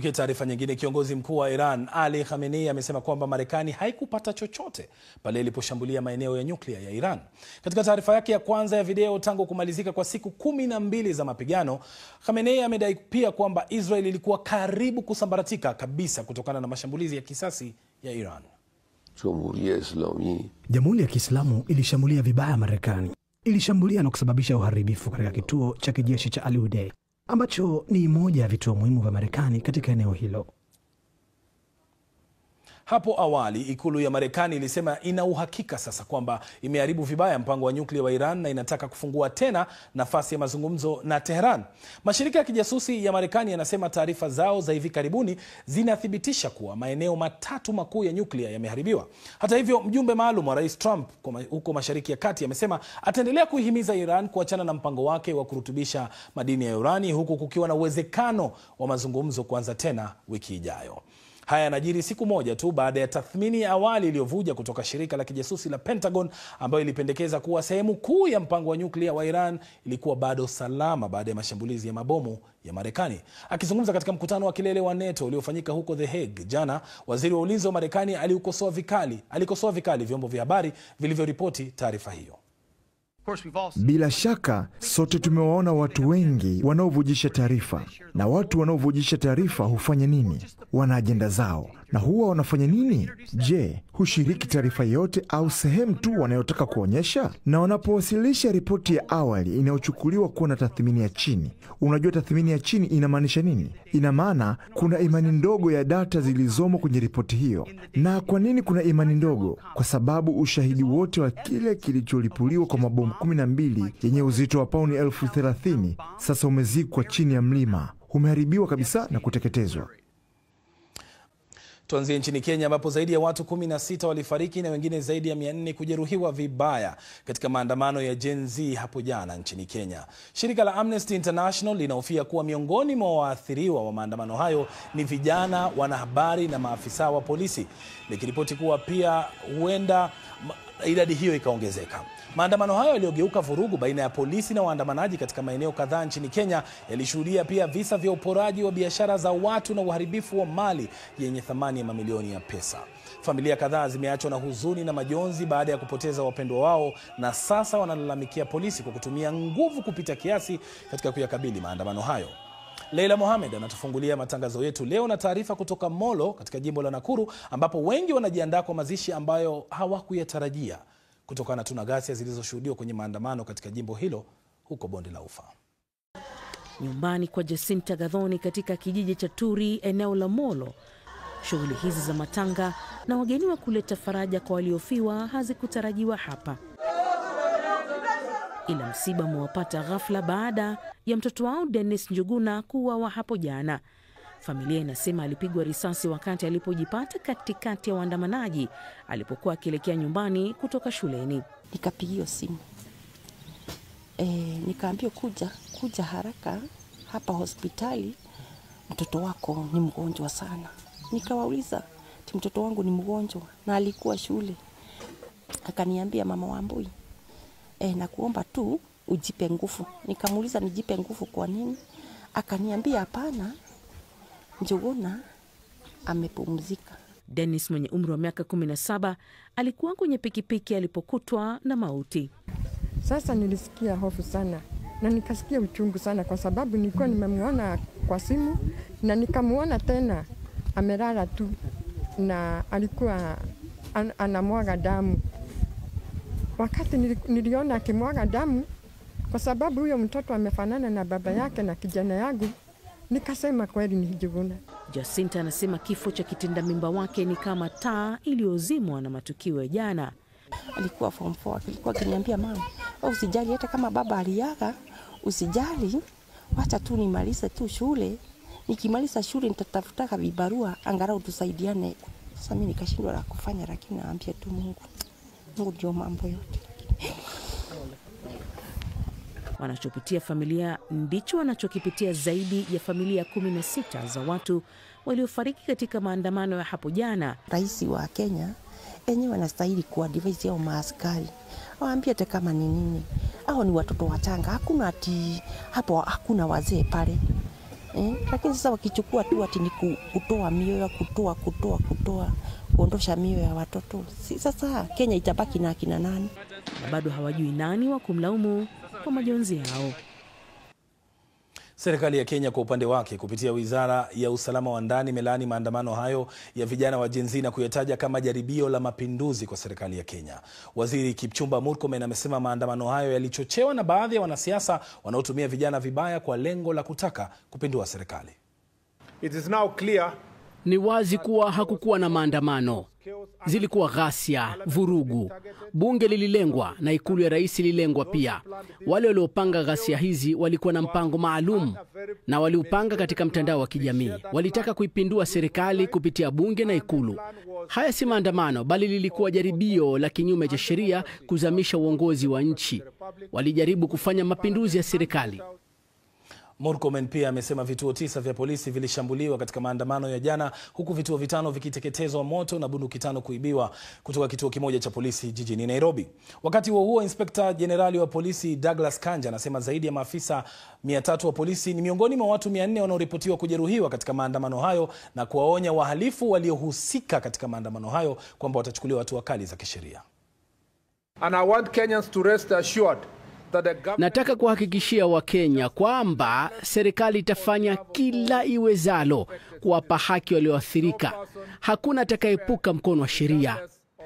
Kwa taarifa nyingine, kiongozi mkuu wa Iran Ali Khamenei amesema kwamba Marekani haikupata chochote pale iliposhambulia maeneo ya nyuklia ya Iran. Katika taarifa yake ya kwanza ya video tangu kumalizika kwa siku 12 za mapigano, Khamenei amedai pia kwamba Israel ilikuwa karibu kusambaratika kabisa kutokana na mashambulizi ya kisasi ya Iran. Jamhuri ya Kiislamu ilishambulia vibaya Marekani. Ilishambulia na kusababisha uharibifu katika kituo cha kijeshi cha Al-Udeid, ambacho ni moja ya vituo muhimu vya Marekani katika eneo hilo. Hapo awali ikulu ya Marekani ilisema ina uhakika sasa kwamba imeharibu vibaya mpango wa nyuklia wa Iran na inataka kufungua tena nafasi ya mazungumzo na Tehran. Mashirika ya kijasusi ya Marekani yanasema taarifa zao za hivi karibuni zinathibitisha kuwa maeneo matatu makuu ya nyuklia yameharibiwa. Hata hivyo, mjumbe maalum wa Rais Trump huko Mashariki ya Kati amesema ataendelea kuihimiza Iran kuachana na mpango wake wa kurutubisha madini ya urani, huku kukiwa na uwezekano wa mazungumzo kuanza tena wiki ijayo. Haya yanajiri siku moja tu baada ya tathmini ya awali iliyovuja kutoka shirika la kijasusi la Pentagon, ambayo ilipendekeza kuwa sehemu kuu ya mpango wa nyuklia wa Iran ilikuwa bado salama baada ya mashambulizi ya mabomu ya Marekani. Akizungumza katika mkutano wa kilele wa NATO uliofanyika huko The Hague jana, waziri wa ulinzi wa Marekani alikosoa vikali vyombo vya habari vilivyoripoti taarifa hiyo. Bila shaka sote tumewaona watu wengi wanaovujisha taarifa, na watu wanaovujisha taarifa hufanya nini? Wana ajenda zao. Na huwa wanafanya nini? Je, hushiriki taarifa yote au sehemu tu wanayotaka kuonyesha? Na wanapowasilisha ripoti ya awali inayochukuliwa kuwa na tathmini ya chini, unajua tathmini ya chini inamaanisha nini? Ina maana kuna imani ndogo ya data zilizomo kwenye ripoti hiyo. Na kwa nini kuna imani ndogo? Kwa sababu ushahidi wote wa kile kilicholipuliwa kwa mabomu 12 yenye uzito wa pauni 30,000 sasa umezikwa chini ya mlima, umeharibiwa kabisa na kuteketezwa. Tuanzie nchini Kenya, ambapo zaidi ya watu 16 walifariki na wengine zaidi ya 400 kujeruhiwa vibaya katika maandamano ya Gen Z hapo jana nchini Kenya. Shirika la Amnesty International linahofia kuwa miongoni mwa waathiriwa wa maandamano hayo ni vijana, wanahabari na maafisa wa polisi, likiripoti kuwa pia huenda idadi hiyo ikaongezeka. Maandamano hayo yaliyogeuka vurugu baina ya polisi na waandamanaji katika maeneo kadhaa nchini Kenya yalishuhudia pia visa vya uporaji wa biashara za watu na uharibifu wa mali yenye thamani ya mamilioni ya pesa. Familia kadhaa zimeachwa na huzuni na majonzi baada ya kupoteza wapendwa wao, na sasa wanalalamikia polisi kwa kutumia nguvu kupita kiasi katika kuyakabili maandamano hayo. Leila Mohamed anatufungulia matangazo yetu leo na taarifa kutoka Molo katika jimbo la Nakuru, ambapo wengi wanajiandaa kwa mazishi ambayo hawakuyatarajia kutokana na ghasia zilizoshuhudiwa kwenye maandamano katika jimbo hilo huko Bonde la Ufa. Nyumbani kwa Jacinta Gathoni katika kijiji cha Turi, eneo la Molo, shughuli hizi za matanga na wageni wa kuleta faraja kwa waliofiwa hazikutarajiwa hapa. Ila msiba umewapata ghafla baada ya mtoto wao Dennis Njuguna kuuawa hapo jana. Familia inasema alipigwa risasi wakati alipojipata katikati ya waandamanaji alipokuwa akielekea nyumbani kutoka shuleni. Nikapigiwa simu. Nikaambiwa kuja haraka hapa hospitali, mtoto wako ni mgonjwa sana. Nikawauliza, mtoto wangu ni mgonjwa na alikuwa shule. Akaniambia, Mama Wambui, na kuomba tu ujipe nguvu. Nikamuuliza nijipe nguvu kwa nini? Akaniambia hapana, Njuguna amepumzika. Dennis mwenye umri wa miaka 17 alikuwa kwenye pikipiki alipokutwa na mauti. Sasa nilisikia hofu sana na nikasikia uchungu sana, kwa sababu nilikuwa nimemuona kwa simu na nikamuona tena amelala tu na alikuwa anamwaga damu. Wakati niliona akimwaga damu, kwa sababu huyo mtoto amefanana na baba yake na kijana yangu, nikasema kweli ni Njuguna. Jacinta anasema kifo cha kitenda mimba wake ni kama taa iliyozimwa na matukio ya jana. Alikuwa form 4, alikuwa akiniambia, mama, usijali, hata kama baba aliaga, usijali, wacha tu nimalize tu shule. Nikimaliza shule nitatafuta vibarua angalau tusaidiane. Sasa mimi nikashindwa la kufanya, lakini naambia tu Mungu ndio mambo yote. Wanachopitia familia ndicho wanachokipitia zaidi ya familia 16 za watu waliofariki katika maandamano ya hapo jana. Rais wa Kenya enyewe wanastahili kuadvise hao maaskari. Waambie hata kama ni nini. Hao ni watoto wachanga. Hakuna ati hapo hakuna wazee pale. Lakini sasa wakichukua tu ati ni kutoa mioyo, kutoa, kuondosha mioyo ya watoto. Sasa Kenya itabaki na akina nani? Na bado hawajui nani wa kumlaumu kwa majonzi yao. Serikali ya Kenya kwa upande wake kupitia Wizara ya Usalama wa Ndani imelaani maandamano hayo ya vijana wa Gen Z na kuyataja kama jaribio la mapinduzi kwa serikali ya Kenya. Waziri Kipchumba Murkomen amesema maandamano hayo yalichochewa na baadhi ya wanasiasa wanaotumia vijana vibaya kwa lengo la kutaka kupindua serikali. It is now clear. Ni wazi kuwa hakukuwa na maandamano. Zilikuwa ghasia, vurugu. Bunge lililengwa na ikulu ya rais ililengwa pia. Wale waliopanga ghasia hizi walikuwa na mpango maalum na waliupanga katika mtandao wa kijamii. Walitaka kuipindua serikali kupitia bunge na ikulu. Haya si maandamano, bali lilikuwa jaribio la kinyume cha sheria kuzamisha uongozi wa nchi. Walijaribu kufanya mapinduzi ya serikali. Murkomen pia amesema vituo 9 vya polisi vilishambuliwa katika maandamano ya jana, huku vituo 5 vikiteketezwa moto na bunduki 5 kuibiwa kutoka kituo kimoja cha polisi jijini Nairobi. Wakati huo Inspekta Jenerali wa polisi Douglas Kanja anasema zaidi ya maafisa 300 wa polisi ni miongoni mwa watu 400 wanaoripotiwa kujeruhiwa katika maandamano hayo, na kuwaonya wahalifu waliohusika katika maandamano hayo kwamba watachukuliwa hatua kali za kisheria. And I want Kenyans to rest assured. Nataka kuhakikishia Wakenya kwamba serikali itafanya kila iwezalo kuwapa haki walioathirika. Hakuna atakayeepuka mkono wa sheria.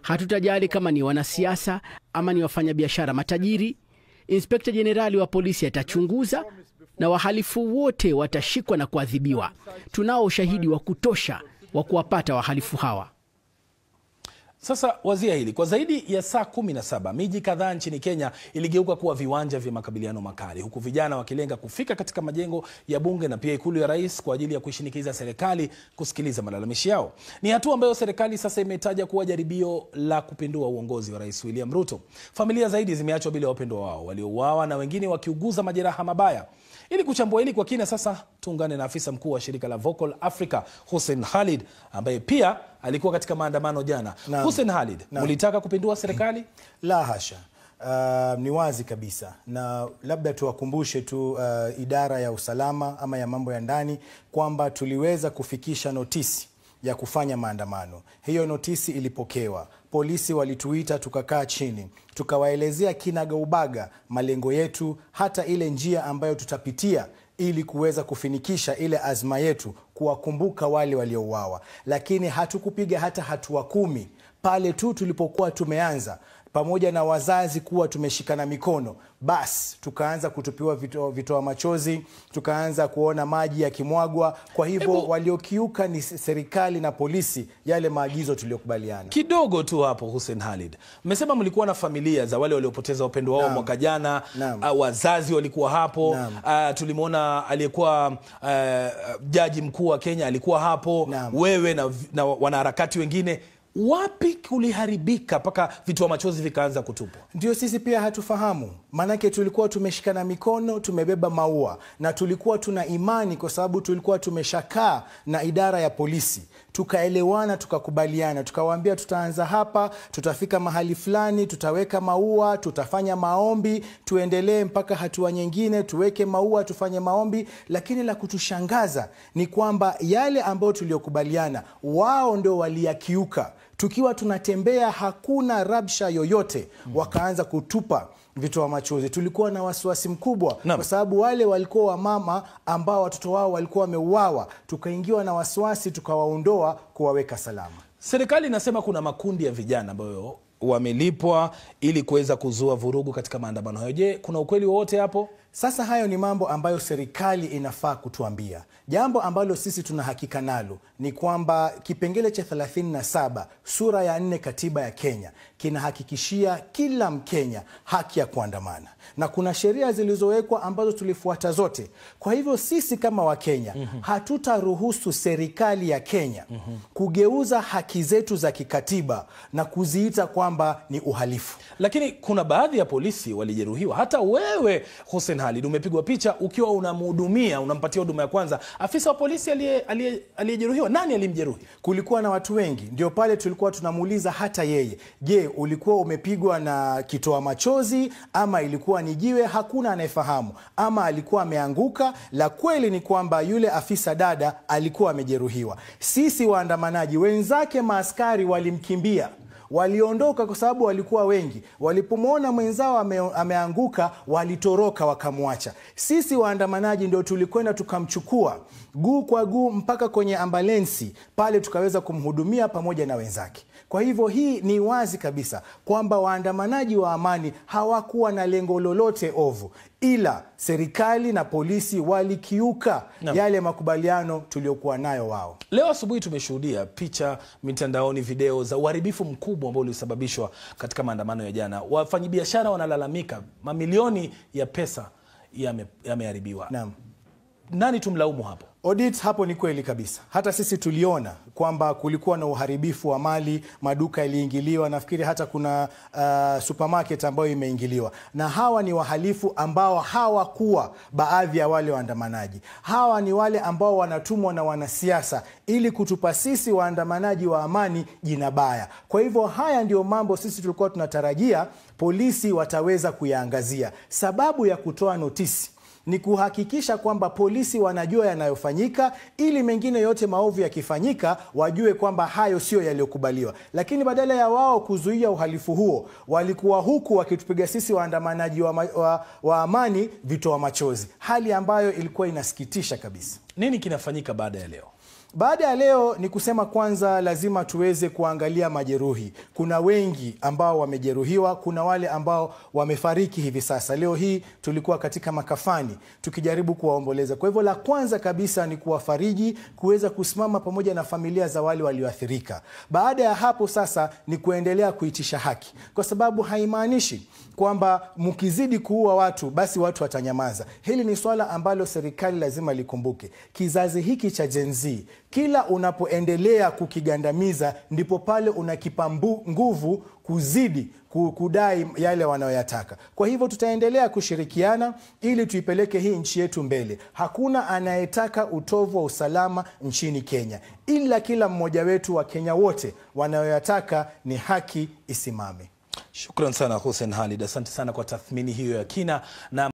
Hatutajali kama ni wanasiasa ama ni wafanyabiashara matajiri. Inspekta Jenerali wa polisi atachunguza na wahalifu wote watashikwa na kuadhibiwa. Tunao ushahidi wa kutosha wa kuwapata wahalifu hawa. Sasa wazia hili, kwa zaidi ya saa 17 miji kadhaa nchini Kenya iligeuka kuwa viwanja vya makabiliano makali, huku vijana wakilenga kufika katika majengo ya bunge na pia ikulu ya rais kwa ajili ya kushinikiza serikali kusikiliza malalamishi yao. Ni hatua ambayo serikali sasa imetaja kuwa jaribio la kupindua uongozi wa Rais William Ruto. Familia zaidi zimeachwa bila wapendwa wao waliouawa na wengine wakiuguza majeraha mabaya. Ili kuchambua hili kwa kina, sasa tuungane na afisa mkuu wa shirika la Vocal Africa, Hussein Khalid, ambaye pia alikuwa katika maandamano jana. Hussein Khalid, mlitaka kupindua serikali? La hasha. Ni wazi kabisa, na labda tuwakumbushe tu idara ya usalama ama ya mambo ya ndani kwamba tuliweza kufikisha notisi ya kufanya maandamano. Hiyo notisi ilipokewa. Polisi walituita, tukakaa chini, tukawaelezea kinagaubaga malengo yetu, hata ile njia ambayo tutapitia ili kuweza kufinikisha ile azma yetu kuwakumbuka wale waliouawa. Lakini hatukupiga hata hatua 10 pale tu tulipokuwa tumeanza, pamoja na wazazi kuwa tumeshikana mikono, basi tukaanza kutupiwa vitoa machozi, tukaanza kuona maji yakimwagwa. Kwa hivyo waliokiuka ni serikali na polisi yale maagizo tuliyokubaliana. Kidogo tu hapo Hussein Khalid, mmesema mlikuwa na familia za wale waliopoteza wapendo wao mwaka jana, wazazi walikuwa hapo, tulimuona aliyekuwa jaji mkuu wa Kenya alikuwa hapo, wewe na wanaharakati wengine. Wapi kuliharibika mpaka vitoa machozi vikaanza kutupwa? Ndio sisi pia hatufahamu. Manake tulikuwa tumeshikana mikono, tumebeba maua, na tulikuwa tuna imani kwa sababu tulikuwa tumeshakaa na idara ya polisi. Tukaelewana, tukakubaliana, tukawaambia tutaanza hapa, tutafika mahali fulani, tutaweka maua, tutafanya maombi, tuendelee mpaka hatua nyingine, tuweke maua, tufanye maombi. Lakini la kutushangaza ni kwamba yale ambayo tuliyokubaliana wao ndio waliyakiuka. Tukiwa tunatembea hakuna rabsha yoyote, wakaanza kutupa vitoa machozi. Tulikuwa na wasiwasi mkubwa kwa sababu wale walikuwa wamama ambao watoto wao walikuwa wameuawa. Tukaingiwa na wasiwasi, tukawaondoa kuwaweka salama. Serikali inasema kuna makundi ya vijana ambayo wamelipwa ili kuweza kuzua vurugu katika maandamano hayo. Je, kuna ukweli wowote hapo? Sasa hayo ni mambo ambayo serikali inafaa kutuambia. Jambo ambalo sisi tuna hakika nalo ni kwamba kipengele cha 37 sura ya 4 katiba ya Kenya kinahakikishia kila Mkenya haki ya kuandamana, na kuna sheria zilizowekwa ambazo tulifuata zote. Kwa hivyo sisi kama Wakenya hatutaruhusu serikali ya Kenya kugeuza haki zetu za kikatiba na kuziita kwamba ni uhalifu. Lakini kuna baadhi ya polisi walijeruhiwa. Hata wewe Hussein Khalid, umepigwa picha ukiwa unamhudumia, unampatia huduma ya kwanza afisa wa polisi aliyejeruhiwa. Nani alimjeruhi? Kulikuwa na watu wengi, ndio pale tulikuwa tunamuuliza hata yeye, je, ulikuwa umepigwa na kitoa machozi ama ilikuwa ni jiwe? Hakuna anayefahamu, ama alikuwa ameanguka. La kweli ni kwamba yule afisa dada alikuwa amejeruhiwa. Sisi waandamanaji wenzake maaskari walimkimbia, waliondoka kwa sababu walikuwa wengi. Walipomwona mwenzao ameanguka, walitoroka wakamwacha. Sisi waandamanaji ndio tulikwenda tukamchukua guu kwa guu mpaka kwenye ambulensi pale, tukaweza kumhudumia pamoja na wenzake. Kwa hivyo hii ni wazi kabisa kwamba waandamanaji wa amani hawakuwa na lengo lolote ovu, ila serikali na polisi walikiuka yale makubaliano tuliokuwa nayo wao. Leo asubuhi tumeshuhudia picha mitandaoni, video za uharibifu mkubwa ambao ulisababishwa katika maandamano ya jana. Wafanyabiashara wanalalamika mamilioni ya pesa yameharibiwa. Naam. Nani tumlaumu hapo? Audit, hapo ni kweli kabisa. Hata sisi tuliona kwamba kulikuwa na uharibifu wa mali, maduka yaliingiliwa, nafikiri hata kuna supermarket ambayo imeingiliwa. Na hawa ni wahalifu ambao hawakuwa baadhi ya wale waandamanaji. Hawa ni wale ambao wanatumwa na wanasiasa ili kutupa sisi waandamanaji wa amani jina baya. Kwa hivyo haya ndio mambo sisi tulikuwa tunatarajia polisi wataweza kuyaangazia. Sababu ya kutoa notisi ni kuhakikisha kwamba polisi wanajua yanayofanyika, ili mengine yote maovu yakifanyika wajue kwamba hayo sio yaliyokubaliwa. Lakini badala ya wao kuzuia uhalifu huo, walikuwa huku wakitupiga sisi waandamanaji wa amani vitoa machozi, hali ambayo ilikuwa inasikitisha kabisa. Nini kinafanyika baada ya leo? Baada ya leo ni kusema kwanza lazima tuweze kuangalia majeruhi. Kuna wengi ambao wamejeruhiwa, kuna wale ambao wamefariki hivi sasa. Leo hii tulikuwa katika makafani tukijaribu kuwaomboleza. Kwa hivyo la kwanza kabisa ni kuwafariji, kuweza kusimama pamoja na familia za wale walioathirika. Baada ya hapo sasa ni kuendelea kuitisha haki, kwa sababu haimaanishi kwamba mkizidi kuua watu basi watu watanyamaza. Hili ni swala ambalo serikali lazima likumbuke. Kizazi hiki cha Gen Z, kila unapoendelea kukigandamiza ndipo pale unakipa nguvu kuzidi kudai yale wanayoyataka. Kwa hivyo tutaendelea kushirikiana ili tuipeleke hii nchi yetu mbele. Hakuna anayetaka utovu wa usalama nchini Kenya, ila kila mmoja wetu wa Kenya wote wanayoyataka ni haki isimame. Shukran sana Hussein Khalid, asante sana kwa tathmini hiyo ya kina. Na